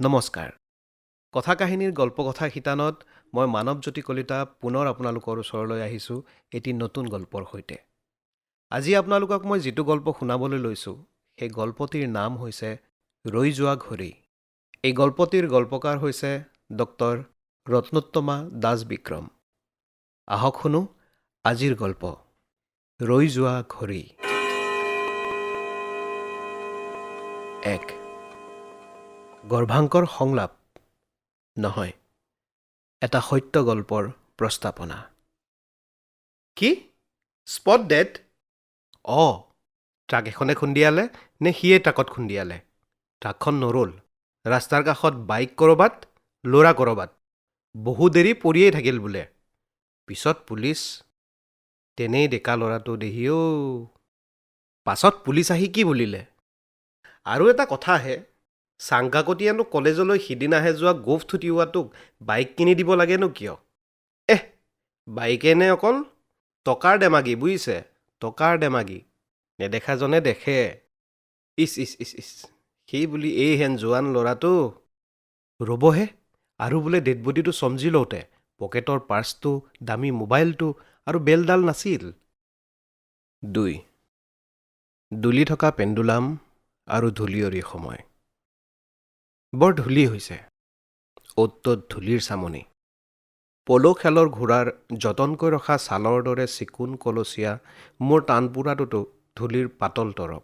নমস্কাৰ। কথা কাহিনীৰ গল্পকথা শিতানত মই মানৱজ্যোতি কলিতা পুনৰ আপোনালোকৰ ওচৰলৈ আহিছোঁ এটি নতুন গল্পৰ সৈতে। আজি আপোনালোকক মই যিটো গল্প শুনাবলৈ লৈছোঁ সেই গল্পটিৰ নাম হৈছে ৰৈ যোৱা ঘড়ী। এই গল্পটিৰ গল্পকাৰ হৈছে ডক্টৰ ৰত্নোত্তমা দাস বিক্ৰম। আহক শুনো আজিৰ গল্প ৰৈ যোৱা ঘড়ী। 1. গৰ্ভাংকৰ সংলাপ নহয়, এটা সত্য গল্পৰ প্ৰস্তাৱনা। কি স্পট ডেড? ট্ৰাক এখনে খুন্দিয়ালে নে সিয়ে ট্ৰাকত খুন্দিয়ালে? ট্ৰাকখন নৰল, ৰাস্তাৰ কাষত বাইক ক'ৰবাত, ল'ৰা ক'ৰবাত। বহু দেৰি পৰিয়েই থাকিল বোলে। পিছত পুলিচ। তেনেই ডেকা ল'ৰাটো দেহিও। পাছত পুলিচ আহি কি বুলিলে? আৰু এটা কথা আহে, চাংকাকটীয়ানো কলেজলৈ সিদিনাহে যোৱা গোফ থুটিওৱাটোক বাইক কিনি দিব লাগেনো কিয়? বাইকেনে অকল টকাৰ ডেমাগি, বুজিছে? টকাৰ ডেমাগি। নেদেখাজনে দেখে। ইচ ইচ ইচ ইচ, সেই বুলি এইহেন জোৱান ল'ৰাটো। ৰ'বহে, আৰু বোলে ডেডবডিটো চমজি লওঁতে পকেটৰ পাৰ্চটো, দামী মোবাইলটো আৰু বেলডাল নাছিল। 2. দুলি থকা পেণ্ডুলাম আৰু ধূলিয়ৰী সময়। বৰ ধূলি হৈছে, অ'ত ত'ত ধূলিৰ চামনি। পল' খেলৰ ঘোঁৰাৰ যতনকৈ ৰখা ছালৰ দৰে চিকুণ কলচীয়া মোৰ টানপুৰাটোতো ধূলিৰ পাতল তৰপ।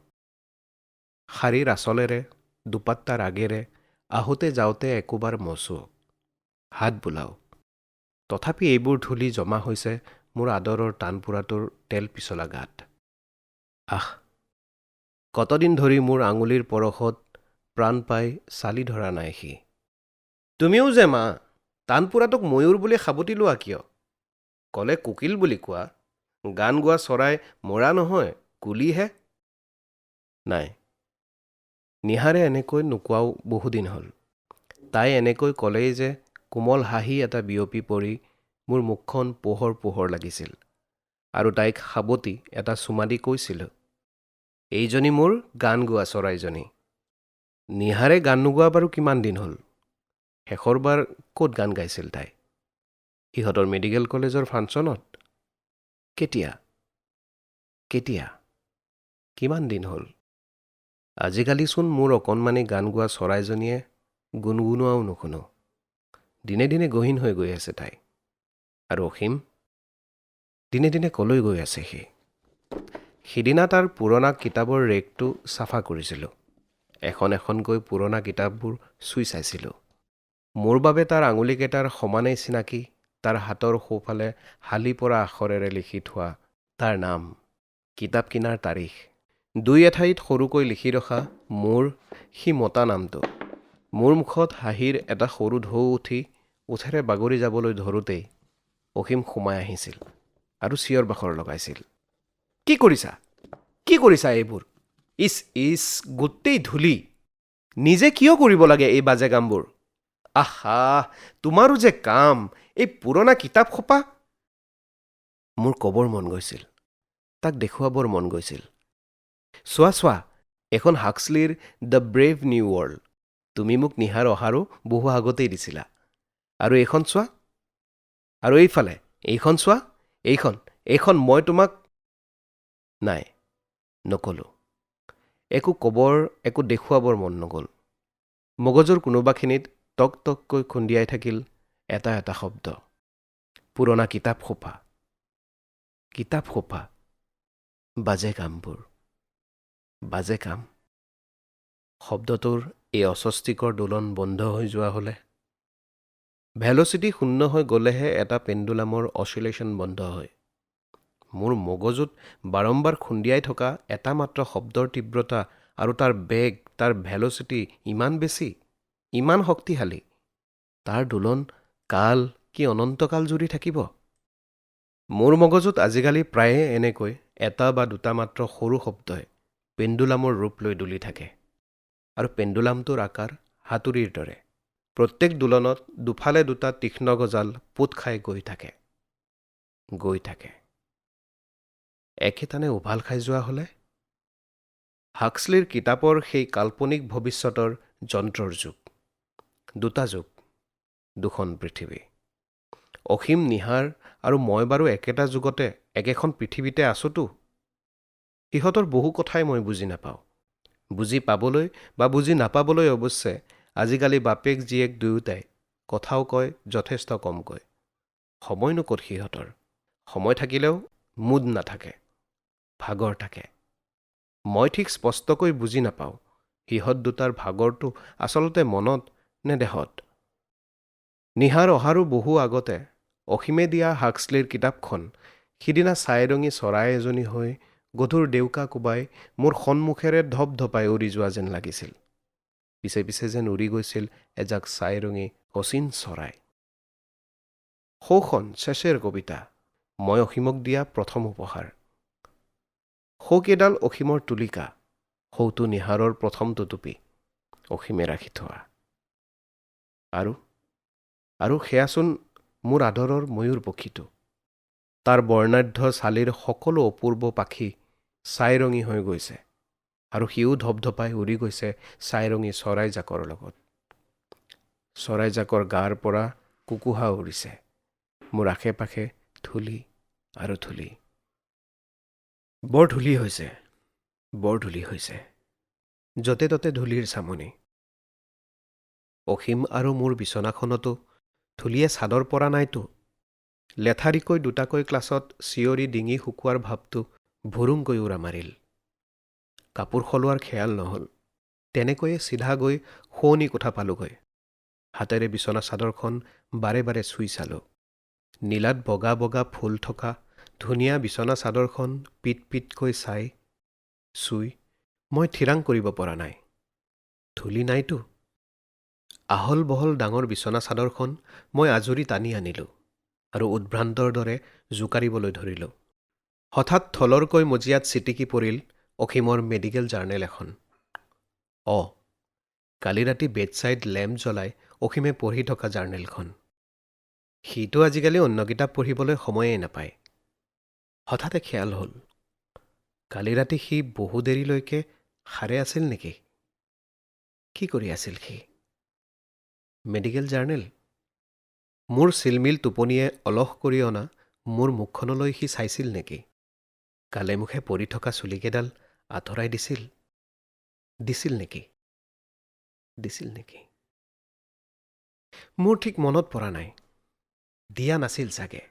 শাৰীৰ আঁচলেৰে, দুপাত্তাৰ আগেৰে আহোঁতে যাওঁতে একোবাৰ মচো, হাত বোলাও। তথাপি এইবোৰ ধূলি জমা হৈছে মোৰ আদৰৰ টানপুৰাটোৰ তেল পিছলা গাত। কতদিন ধৰি মোৰ আঙুলিৰ পৰশত প্ৰাণ পাই চালি ধৰা নাই সি। তুমিও যে মা, টানপুৰাটোক ময়ূৰ বুলি সাবটি লোৱা কিয়? ক'লে কোকিল বুলি কোৱা। গান গোৱা চৰাই মৰা নহয়, কুলিহে। নাই, নিহাৰে এনেকৈ নোকোৱাও বহুদিন হ'ল। তাই এনেকৈ ক'লেই যে কোমল হাঁহি এটা বিয়পি পৰি মোৰ মুখখন পোহৰ পোহৰ লাগিছিল, আৰু তাইক সাবটি এটা চুমা দি কৈছিলোঁ, এইজনী মোৰ গান গোৱা চৰাইজনী। নিহাৰে গান নোগোৱা বাৰু কিমান দিন হ'ল? শেষৰবাৰ ক'ত গান গাইছিল তাই? সিহঁতৰ মেডিকেল কলেজৰ ফাংচনত? কেতিয়া? কিমান দিন হ'ল? আজিকালিচোন মোৰ অকণমানি গান গোৱা চৰাইজনীয়ে গুণগুণোৱাও নুশুনো। দিনে দিনে গহীন হৈ গৈ আছে তাই। আৰু অসীম? দিনে দিনে কলৈ গৈ আছে সি? সিদিনা তাৰ পুৰণা কিতাপৰ ৰেকটো চাফা কৰিছিলোঁ। এখন এখনকৈ পুৰণা কিতাপবোৰ চুই চাইছিলোঁ। মোৰ বাবে তাৰ আঙুলিকেইটাৰ সমানেই চিনাকি তাৰ হাতৰ সোঁফালে হালি পৰা আখৰেৰে লিখি থোৱা তাৰ নাম, কিতাপ কিনাৰ তাৰিখ, দুই এঠাইত সৰুকৈ লিখি ৰখা মোৰ সি মতা নামটো। মোৰ মুখত হাঁহিৰ এটা সৰু ঢৌ উঠি ওঠেৰে বাগৰি যাবলৈ ধৰোঁতেই অসীম সোমাই আহিছিল আৰু চিঞৰ বাখৰ লগাইছিল, কি কৰিছা এইবোৰ? ইচ গোটেই ধূলি। নিজে কিয় কৰিব লাগে এই বাজে কামবোৰ? তোমাৰো যে কাম, এই পুৰণা কিতাপ সোপা। মোৰ ক'বৰ মন গৈছিল, তাক দেখুৱাবৰ মন গৈছিল। চোৱা, এখন হাক্সলিৰ দ্য ব্ৰেভ নিউ ৱৰ্ল্ড। তুমি মোক নিহাৰ অহাৰো বহু আগতেই দিছিলা। আৰু এইখন চোৱা, আৰু এইফালে এইখন চোৱা, এইখন মই তোমাক। নাই, নক'লোঁ। একো দেখুৱাবৰ মন নগ'ল। মগজুৰ কোনোবাখিনিত টক টককৈ খুন্দিয়াই থাকিল এটা এটা শব্দ, পুৰণা কিতাপ সোপা, বাজে কামবোৰ, বাজে কাম। শব্দটোৰ এই অস্বস্তিকৰ দোলন বন্ধ হৈ যোৱা হ'লে, ভেলচিটি শূন্য হৈ গ'লেহে এটা পেণ্ডুলামৰ অচিলেশ্যন বন্ধ হয়। মোৰ মগজুত বাৰম্বাৰ খুন্দিয়াই থকা এটা মাত্ৰ শব্দৰ তীব্ৰতা আৰু তাৰ বেগ, তাৰ ভেলচিটি ইমান বেছি, ইমান শক্তিশালী। তাৰ দোলন কাল কি অনন্তকাল জুৰি থাকিব? মোৰ মগজুত আজিকালি প্ৰায়ে এনেকৈ এটা বা দুটা মাত্ৰ সৰু শব্দই পেণ্ডুলামৰ ৰূপ লৈ দুলি থাকে। আৰু পেণ্ডুলামটোৰ আকাৰ হাতুৰীৰ দৰে। প্ৰত্যেক দোলনত দুফালে দুটা তীক্ষ্ণ গজাল পোত খাই গৈ থাকে। একেটানে উভাল খাই যোৱা হ'লে? হাক্সলিৰ কিতাপৰ সেই কাল্পনিক ভৱিষ্যতৰ যন্ত্ৰৰ যুগ। দুটা যুগ, দুখন পৃথিৱী। অসীম, নিহাৰ আৰু মই বাৰু একেটা যুগতে একেখন পৃথিৱীতে আছোতো। সিহঁতৰ বহু কথাই মই বুজি নাপাওঁ। বুজি পাবলৈ বা বুজি নাপাবলৈ অৱশ্যে আজিকালি বাপেক জীয়েক দুয়োটাই কথাও কয় যথেষ্ট কমকৈ। সময়নো ক'ত সিহঁতৰ? সময় থাকিলেও মুদ নাথাকে, ভাগৰ থাকে। মই ঠিক স্পষ্টকৈ বুজি নাপাওঁ সিহঁত দুটাৰ ভাগৰটো আচলতে মনত নে দেহত। নিহাৰ অহাৰো বহু আগতে অসীমে দিয়া হাক্সলিৰ কিতাপখন সিদিনা ছাইৰঙী চৰাই এজনী হৈ গধুৰ ডেউকা কোবাই মোৰ সন্মুখেৰে ধপধপাই উৰি যোৱা যেন লাগিছিল। পিছে পিছে যেন উৰি গৈছিল এজাক ছাইৰঙী অচিন চৰাই। সৌখন চেচেৰ কবিতা, মই অসীমক দিয়া প্ৰথম উপহাৰ। সৌকেইডাল অসীমৰ তুলিকা, সৌটো নিহাৰৰ প্ৰথমটো টুপি, অসীমে ৰাখি থোৱা। আৰু সেয়াচোন মোৰ আদৰৰ ময়ূৰ পক্ষীটো। তাৰ বৰ্ণাঢ্য চালিৰ সকলো অপূৰ্ব পাখি ছাইৰঙী হৈ গৈছে আৰু সিও ধপধপাই উৰি গৈছে ছাইৰঙী চৰাইজাকৰ লগত। চৰাইজাকৰ গাৰ পৰা কুকুহা উৰিছে। মোৰ আশে পাশে ধূলি আৰু ধূলি। বৰ ধূলি হৈছে, বৰ ধূলি হৈছে, য'তে ত'তে ধূলিৰ চামনি। অসীম আৰু মোৰ বিচনাখনতো ধূলিয়ে চাদৰ পৰা নাইতো। লেঠাৰিকৈ দুটাকৈ ক্লাছত চিঞৰি ডিঙি শুকোৱাৰ ভাৱটো ভুৰুংকৈ উৰা মাৰিল। কাপোৰ সলোৱাৰ খেয়াল নহ'ল। তেনেকৈয়ে চিধা গৈ শোৱনি কোঠা পালোগৈ। হাতেৰে বিচনা চাদৰখন বাৰে বাৰে চুই চালোঁ। নীলাত বগা বগা ফুল থকা ধুনীয়া বিচনা চাদৰখন পিট পিটকৈ চাই চুই মই থিৰাং কৰিব পৰা নাই। ধূলি নাইতো। আহল বহল ডাঙৰ বিচনা চাদৰখন মই আজৰি টানি আনিলোঁ আৰু উদ্ভ্ৰান্তৰ দৰে জোকাৰিবলৈ ধৰিলোঁ। হঠাৎ থলৰকৈ মজিয়াত ছিটিকি পৰিল অসীমৰ মেডিকেল জাৰ্নেল এখন। কালি ৰাতি বেডছাইড লেম্প জ্বলাই অসীমে পঢ়ি থকা জাৰ্নেলখন। সিটো আজিকালি অন্য কিতাপ পঢ়িবলৈ সময়েই নাপায়। হঠাতে খেয়াল হ'ল, কালি ৰাতি সি বহু দেৰিলৈকে সাৰে আছিল নেকি? কি কৰি আছিল সি? Medical journal. মোৰ চিলমিল টোপনিয়ে অলস কৰি অনা মোৰ মুখখনলৈ সি চাইছিল নেকি? গালে মুখে পৰি থকা চুলিকেইডাল আঁতৰাই দিছিল নেকি? দিছিল নেকি? মোৰ ঠিক মনত পৰা নাই। দিয়া নাছিল চাগে।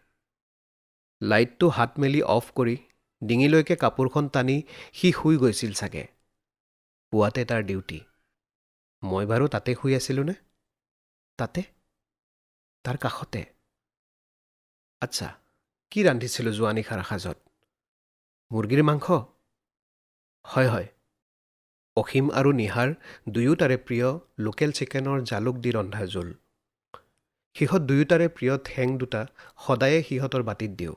লাইটটো হাত মেলি অফ কৰি ডিঙিলৈকে কাপোৰখন টানি সি শুই গৈছিল চাগে। পুৱাতে তাৰ ডিউটি। মই বাৰু তাতে শুই আছিলোঁনে? তাতে? তাৰ কাষতে? আচ্ছা, কি ৰান্ধিছিলোঁ যোৱা নিশাৰ সাজত? মুৰ্গীৰ মাংস? হয়। অসীম আৰু নিহাৰ দুয়োটাৰে প্ৰিয় লোকেল চিকেনৰ জালুক দি ৰন্ধা জোল। সিহঁত দুয়োটাৰে প্ৰিয় ঠেং দুটা সদায়ে সিহঁতৰ বাটিত দিওঁ।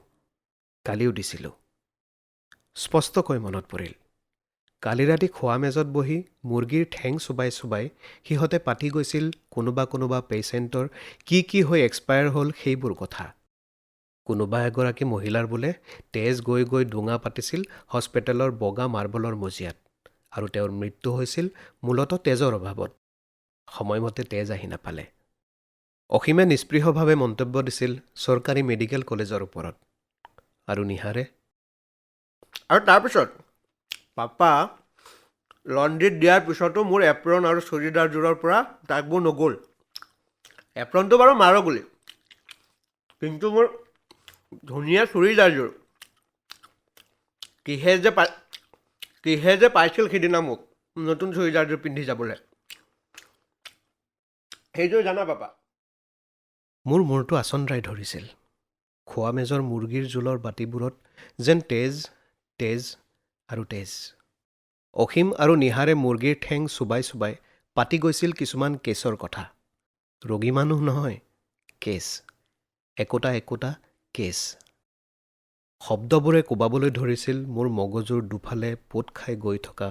কালিও দিছিলোঁ। স্পষ্টকৈ মনত পৰিল। কালি ৰাতি খোৱা মেজত বহি মুৰ্গীৰ ঠেং চোবাই চোবাই সিহঁতে পাতি গৈছিল কোনোবা পেচেণ্টৰ কি হৈ এক্সপায়াৰ হ'ল সেইবোৰ কথা। কোনোবা এগৰাকী মহিলাৰ বোলে তেজ গৈ গৈ ডোঙা পাতিছিল হস্পিটেলৰ বগা মাৰ্বলৰ মজিয়াত আৰু তেওঁৰ মৃত্যু হৈছিল মূলতঃ তেজৰ অভাৱত। সময়মতে তেজ আহি নাপালে। অসীমে নিস্পৃহভাৱে মন্তব্য দিছিল চৰকাৰী মেডিকেল কলেজৰ ওপৰত। আৰু নিহাৰে? আৰু তাৰপিছত পাপা লণ্ড্ৰীত দিয়াৰ পিছতো মোৰ এপ্ৰন আৰু চুৰিদাৰযোৰৰ পৰা দাগবোৰ নগ'ল। এপ্ৰনটো বাৰু মাৰ গুলি, কিন্তু মোৰ ধুনীয়া চুৰিদাৰযোৰ কিহে যে পাইছিল সিদিনা মোক নতুন চুৰিদাৰযোৰ পিন্ধি যাবলৈ। সেইযোৰ জানা পাপা? মোৰ মূৰটো আচন্দ্ৰাই ধৰিছিল। খোৱা মেজৰ মুৰ্গীৰ জোলৰ বাতিবোৰত যেন তেজ আৰু তেজ। অসীম আৰু নিহাৰে মুৰ্গীৰ ঠেং চোবাই চোবাই পাতি গৈছিল কিছুমান কেছৰ কথা। ৰোগী মানুহ নহয়, কেছ। একোটা কেছ। শব্দবোৰে কোবাবলৈ ধৰিছিল মোৰ মগজুৰ দুফালে পোত খাই গৈ থকা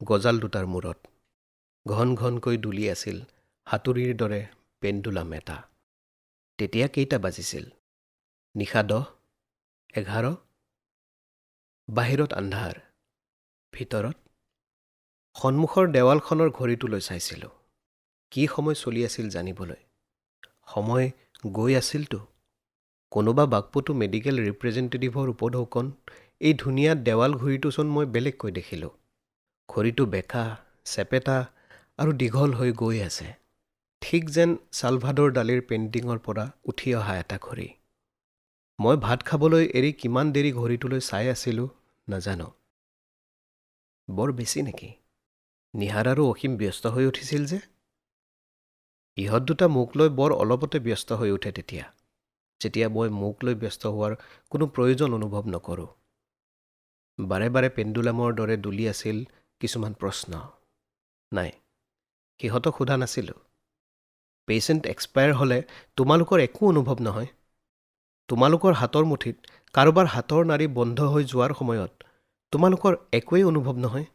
গজাল দুটাৰ মূৰত। ঘন ঘনকৈ দুলি আছিল হাতুৰিৰ দৰে পেণ্ডুলাম এটা। তেতিয়া কেইটা বাজিছিল? নিশা 10, 11। বাহিৰত আন্ধাৰ। ভিতৰত? সন্মুখৰ দেৱালখনৰ ঘড়ীটোলৈ চাইছিলোঁ। কি সময় চলি আছিল জানিবলৈ। সময় গৈ আছিলতো। কোনোবা বাকপটু মেডিকেল ৰিপ্ৰেজেণ্টেটিভৰ উপঢৌকন এই ধুনীয়া দেৱাল ঘড়ীটোচোন মই বেলেগকৈ দেখিলোঁ। ঘড়ীটো বেঁকা, চেপেটা আৰু দীঘল হৈ গৈ আছে, ঠিক যেন ছালভাডৰ ডালিৰ পেইণ্টিঙৰ পৰা উঠি অহা এটা ঘড়ী। মই ভাত খাবলৈ এৰি কিমান দেৰি ঘড়ীটোলৈ চাই আছিলোঁ নাজানো। বৰ বেছি নেকি? নিহাৰ আৰু অসীম ব্যস্ত হৈ উঠিছিল যে। ইহঁত দুটা মোক লৈ বৰ অলপতে ব্যস্ত হৈ উঠে যেতিয়া মই মোক লৈ ব্যস্ত হোৱাৰ কোনো প্ৰয়োজন অনুভৱ নকৰোঁ। বাৰে বাৰে পেণ্ডুলামৰ দৰে দুলি আছিল কিছুমান প্ৰশ্ন। নাই, সিহঁতক সোধা নাছিলোঁ। পেচেণ্ট এক্সপায়াৰ হ'লে তোমালোকৰ একো অনুভৱ নহয়? তোমালোকৰ হাতৰ মুঠিত কাৰোবাৰ হাতৰ নাড়ী বন্ধ হৈ যোৱাৰ সময়ত তোমালোকৰ একোৱেই অনুভৱ নহয়?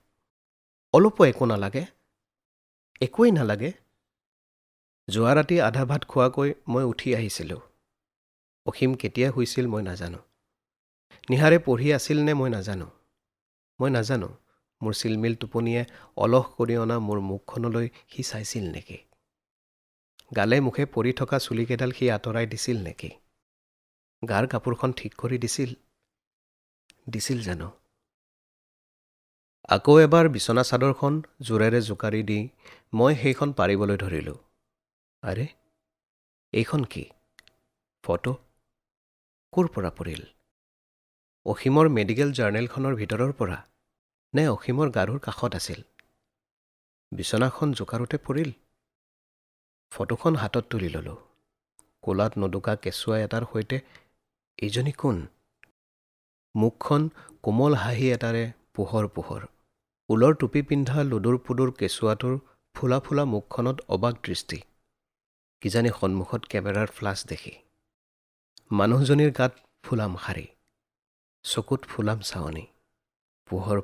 অলপো একো নালাগে? একোৱেই নালাগে? যোৱা ৰাতি আধা ভাত খোৱাকৈ মই উঠি আহিছিলোঁ। অসীম কেতিয়া শুইছিল মই নাজানো। নিহাৰে পঢ়ি আছিল নে মই নাজানো। মোৰ চিলমিল টোপনিয়ে অলস কৰি অনা মোৰ মুখখনলৈ সি চাইছিল নেকি? গালে মুখে পৰি থকা চুলিকেইডাল সি আঁতৰাই দিছিল নেকি? গাৰ কাপোৰখন ঠিক কৰি দিছিল জানো? আকৌ এবাৰ বিচনা চাদৰখন জোৰেৰে জোকাৰি দি মই সেইখন পাৰিবলৈ ধৰিলোঁ। আৰে, এইখন কি? ফটো? ক'ৰ পৰা পৰিল? অসীমৰ মেডিকেল জাৰ্নেলখনৰ ভিতৰৰ পৰা, নে অসীমৰ গাৰুৰ কাষত আছিল? বিচনাখন জোকাৰোতে পৰিল। ফটোখন হাতত তুলি ল'লোঁ। কোলাত নদুকা কেঁচুৱা এটাৰ সৈতে এইজনী কোন? মুখখন কোমল হাঁহি এটাৰে পোহৰ। ঊলৰ টুপি পিন্ধা লুডুৰ পুডুৰ কেঁচুৱাটোৰ ফুলা ফুলা মুখখনত অবাক দৃষ্টি। কিজানি সন্মুখত কেমেৰাৰ ফ্লাছ দেখি। মানুহজনীৰ গাত ফুলাম শাৰী, চকুত ফুলাম চাৱনি, পোহৰ।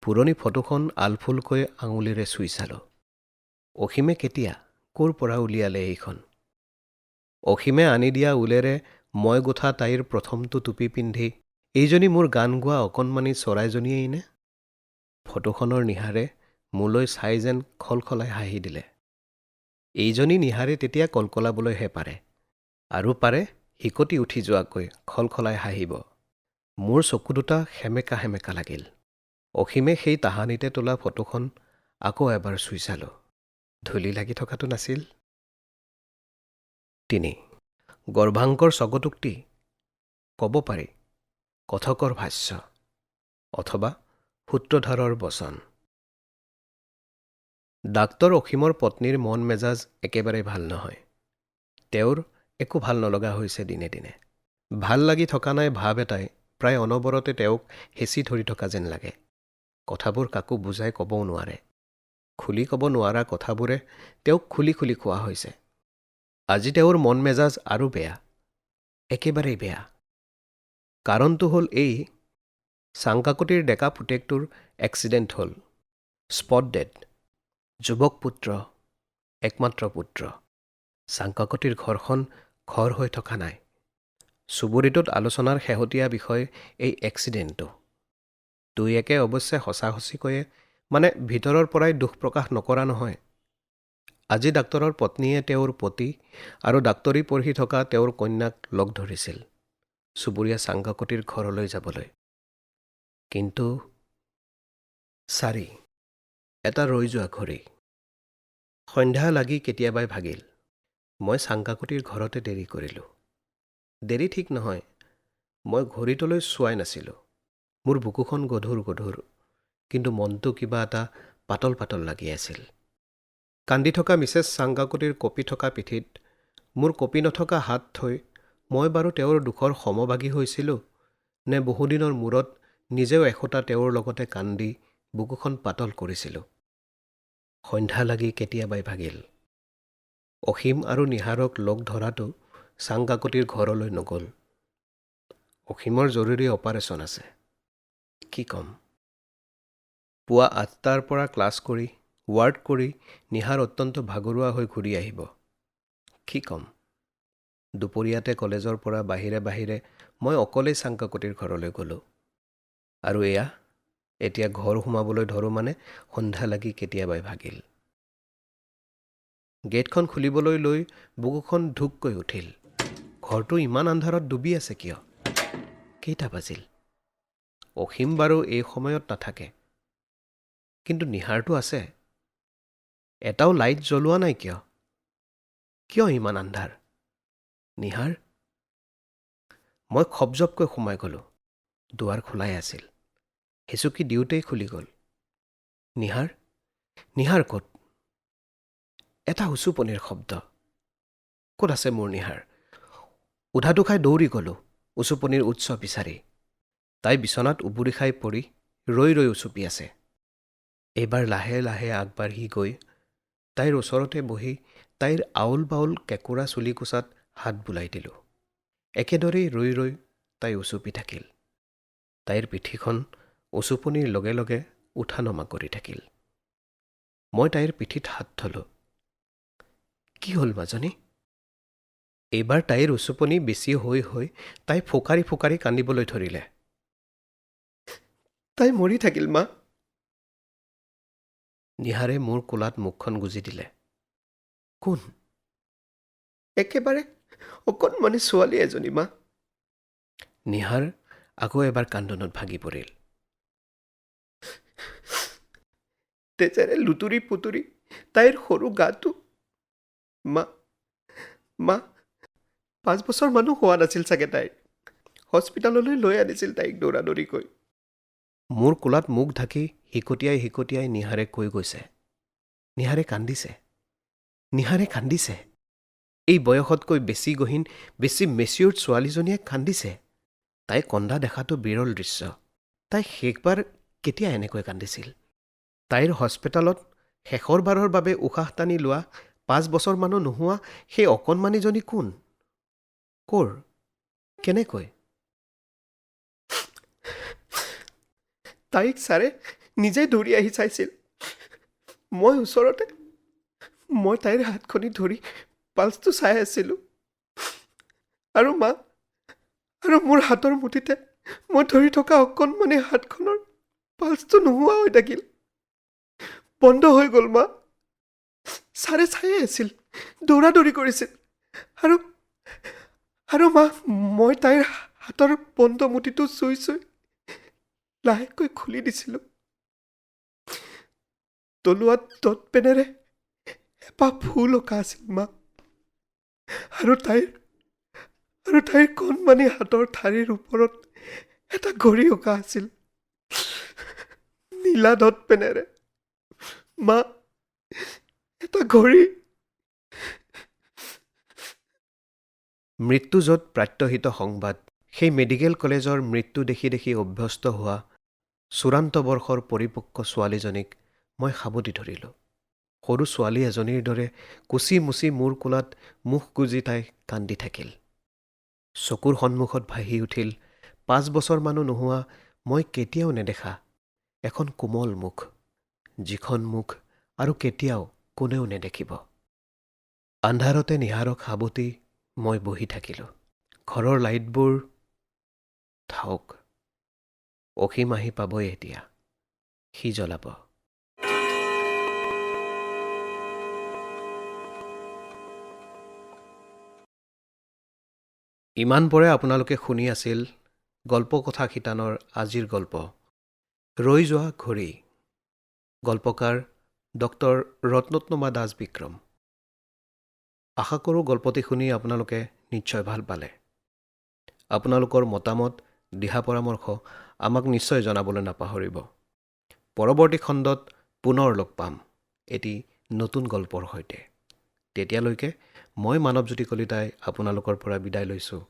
পুৰণি ফটোখন আলফুলকৈ আঙুলিৰে চুই চালোঁ। অসীমে কেতিয়া, ক'ৰ পৰা উলিয়ালে এইখন? অসীমে আনি দিয়া ঊলেৰে মই গোঠা তাইৰ প্ৰথমটো টুপি পিন্ধি এইজনী মোৰ গান গোৱা অকণমানি চৰাইজনীয়েই নে? ফটোখনৰ নিহাৰে মোলৈ চাই যেন খলখলাই হাঁহি দিলে। এইজনী নিহাৰে তেতিয়া কলকলাবলৈহে পাৰে, আৰু পাৰে হিকটি উঠি যোৱাকৈ খলখলাই হাঁহিব। মোৰ চকু দুটা সেমেকা লাগিল। অসীমে সেই তাহানিতে তোলা ফটোখন আকৌ এবাৰ চুই চালোঁ। ধূলি লাগি থকাটো নাছিল? 3. গৰ্ভাংকৰ স্বগতোক্তি, ক'ব পাৰি কথকৰ ভাষ্য, অথবা সূত্ৰধাৰৰ বচন। ডাক্তৰ অসীমৰ পত্নীৰ মন মেজাজ একেবাৰে ভাল নহয়। তেওঁৰ একো ভাল নলগা হৈছে দিনে। ভাল লাগি থকা নাই ভাৱ এটাই প্ৰায় অনবৰতে তেওঁক হেঁচি ধৰি থকা যেন লাগে। কথাবোৰ কাকো বুজাই ক'বও নোৱাৰে। খুলি ক'ব নোৱাৰা কথাবোৰে তেওঁক খুলি কোৱা হৈছে। আজি তেওঁৰ মন মেজাজ আৰু বেয়া, একেবাৰেই বেয়া। কাৰণটো হ'ল এই, চাংকাকতিৰ ডেকা পুতেকটোৰ এক্সিডেণ্ট হ'ল। Spot dead. যুৱক পুত্ৰ, একমাত্ৰ পুত্ৰ। চাংকাকতিৰ ঘৰখন ঘৰ হৈ থকা নাই। চুবুৰীটোত আলোচনাৰ শেহতীয়া বিষয় এই এক্সিডেণ্টটো। দুই একে অৱশ্যে সঁচাসঁচিকৈয়ে মানে ভিতৰৰ পৰাই দুখ প্ৰকাশ নকৰা নহয়। আজি ডাক্তৰৰ পত্নীয়ে তেওঁৰ পতি আৰু ডাক্তৰী পঢ়ি থকা তেওঁৰ কন্যাক লগ ধৰিছিল চুবুৰীয়া চাংকাকতিৰ ঘৰলৈ যাবলৈ। কিন্তু 4 এটা ৰৈ যোৱা ঘড়ী। সন্ধ্যা লাগি কেতিয়াবাই ভাগিল। মই চাংকাকতিৰ ঘৰতে দেৰি কৰিলোঁ। দেৰি ঠিক নহয়, মই ঘড়ীটোলৈ চোৱাই নাছিলোঁ। মোৰ বুকুখন গধুৰ, কিন্তু মনটো কিবা এটা পাতল লাগি আছিল। কান্দি থকা মিছেছ চাংকাকতিৰ কঁপি থকা পিঠিত মোৰ কঁপি নথকা হাত থৈ মই বাৰু তেওঁৰ দুখৰ সমভাগী হৈছিলোঁ, নে বহুদিনৰ মূৰত নিজেও এখোঁতা তেওঁৰ লগতে কান্দি বুকুখন পাতল কৰিছিলোঁ। সন্ধ্যা লাগি কেতিয়াবাই ভাগিল। অসীম আৰু নিহাৰক লগ ধৰাটো চাংকাকতিৰ ঘৰলৈ নগ'ল। অসীমৰ জৰুৰী অপাৰেশ্যন আছে। কি ক'ম? পুৱা 8টাৰ পৰা ক্লাছ কৰি, ৱাৰ্ড কৰি নিহাৰ অত্যন্ত ভাগৰুৱা হৈ ঘূৰি আহিব। কি ক'ম? দুপৰীয়াতে কলেজৰ পৰা বাহিৰে মই অকলেই চাংকাকতিৰ ঘৰলৈ গ'লোঁ। আৰু এতিয়া ঘৰ সোমাবলৈ ধৰোঁ মানে সন্ধ্যা লাগি কেতিয়াবাই ভাগিল। গেটখন খুলিবলৈ লৈ বুকুখন ঢুককৈ উঠিল। ঘৰটো ইমান আন্ধাৰত ডুবি আছে কিয়? কেইটা বাজিল? অসীম বাৰু এই সময়ত নাথাকে, কিন্তু নিহাৰটো আছে। এটাও লাইট জ্বলোৱা নাই কিয়? কিয় ইমান আন্ধাৰ? নিহাৰ? মই খপজপকৈ সোমাই গ'লোঁ। দুৱাৰ খোলাই আছিল। হেচুকি দিওঁতেই খুলি গ'ল। নিহাৰ? নিহাৰ ক'ত? এটা উচুপনিৰ শব্দ। ক'ত আছে মোৰ নিহাৰ? উধাটো খাই দৌৰি গ'লোঁ উচুপনিৰ উৎস বিচাৰি। তাই বিচনাত উবুৰি খাই পৰি ৰৈ ৰৈ উচুপি আছে। এইবাৰ লাহে লাহে আগবাঢ়ি গৈ তাইৰ ওচৰতে বহি তাইৰ আউল বাউল কেঁকোৰা চুলিকোছাত হাত বুলাই দিলোঁ। একেদৰেই ৰৈ ৰৈ তাই উচুপি থাকিল। তাইৰ পিঠিখন উচুপনিৰ লগে লগে উঠা নমা কৰি থাকিল। মই তাইৰ পিঠিত হাত থলোঁ। কি হ'ল মাজনী? এইবাৰ তাইৰ উচুপনি বেছি হৈ হৈ তাই ফুকাৰি ফুকাৰি কান্দিবলৈ ধৰিলে। তাই মৰি থাকিল মা। নিহাৰে মোৰ কোলাত মুখখন গুজি দিলে। কোন? একেবাৰে অকণমানি ছোৱালী এজনী মা। নিহাৰ আকৌ এবাৰ কান্দোনত ভাগি পৰিল। তেজেৰে লুতুৰি পুতুৰি তাইৰ সৰু গাটো। মা, মা, 5 বছৰ মানুহ হোৱা নাছিল চাগে তাইৰ। হস্পিটাললৈ লৈ আনিছিল তাইক দৌৰাদৌৰিকৈ। মোৰ কোলাত মুখ ঢাকি হিকটিয়াই হিকটিয়াই নিহাৰে কৈ গৈছে। নিহাৰে কান্দিছে। নিহাৰে কান্দিছে। এই বয়সতকৈ বেছি গহীন, বেছি মেচিয়ৰ্ড ছোৱালীজনীয়ে কান্দিছে। তাই কন্দা দেখাটো বিৰল দৃশ্য। তাই শেষবাৰ কেতিয়া এনেকৈ কান্দিছিল? তাইৰ হস্পিটালত শেষৰবাৰৰ বাবে উশাহ টানি লোৱা 5 বছৰ মানুহ নোহোৱা সেই অকণমানিজনী কোন? ক'ৰ? কেনেকৈ? তাইক ছাৰে নিজে দৌৰি আহি চাইছিল। মই ওচৰতে। মই তাইৰ হাতখনি ধৰি পালছটো চাই আছিলোঁ। আৰু মা, আৰু মোৰ হাতৰ মুঠিতে মই ধৰি থকা অকণমানি হাতখনৰ পালছটো নোহোৱা হৈ থাকিল। বন্ধ হৈ গ'ল মা। ছাৰে চায়ে আছিল, দৌৰাদৌৰি কৰিছিল। আৰু মা, মই তাইৰ হাতৰ বন্ধ মুঠিটো চুই চুই লাহেকৈ খুলি দিছিলোঁ। তলুৱাত ডট পেনেৰে এপাহ ফুল অঁকা আছিল মা। আৰু তাইৰ কণমানি হাতৰ ঠাৰিৰ ওপৰত এটা ঘড়ী অঁকা আছিল নীলা ডট পেনেৰে। মা, এটা ঘড়ী। মৃত্যু য'ত প্ৰাত্যহিত সংবাদ, সেই মেডিকেল কলেজৰ মৃত্যু দেখি দেখি অভ্যস্ত হোৱা চূড়ান্ত বৰ্ষৰ পৰিপক্ক ছোৱালীজনীক মই সাবটি ধৰিলোঁ। সৰু ছোৱালী এজনীৰ দৰে কুচি মুচি মোৰ কোলাত মুখ গুজি তাই কান্দি থাকিল। চকুৰ সন্মুখত ভাহি উঠিল 5 বছৰ মানুহ নোহোৱা মই কেতিয়াও নেদেখা এখন কোমল মুখ, যিখন মুখ আৰু কেতিয়াও কোনেও নেদেখিব। আন্ধাৰতে নিহাৰক সাবটি মই বহি থাকিলোঁ। ঘৰৰ লাইটবোৰ থাওক, অসীম আহি পাবই এতিয়া। সি জ্বলাব। ইমানপৰে আপোনালোকে শুনি আছিল গল্পকথা শিতানৰ আজিৰ গল্প ৰৈ যোৱা ঘড়ী। গল্পকাৰ ডক্টৰ ৰত্নোত্তমা দাস বিক্ৰম। আশা কৰোঁ গল্পটি শুনি আপোনালোকে নিশ্চয় ভাল পালে। আপোনালোকৰ মতামত, দিহা পৰামৰ্শ আমাক নিশ্চয় জনাবলৈ নাপাহৰিব। পৰৱৰ্তী খণ্ডত পুনৰ লগ পাম এটি নতুন গল্পৰ সৈতে। তেতিয়ালৈকে মই মানৱজ্যোতি কলিতাই আপোনালোকৰ পৰা বিদায় লৈছোঁ।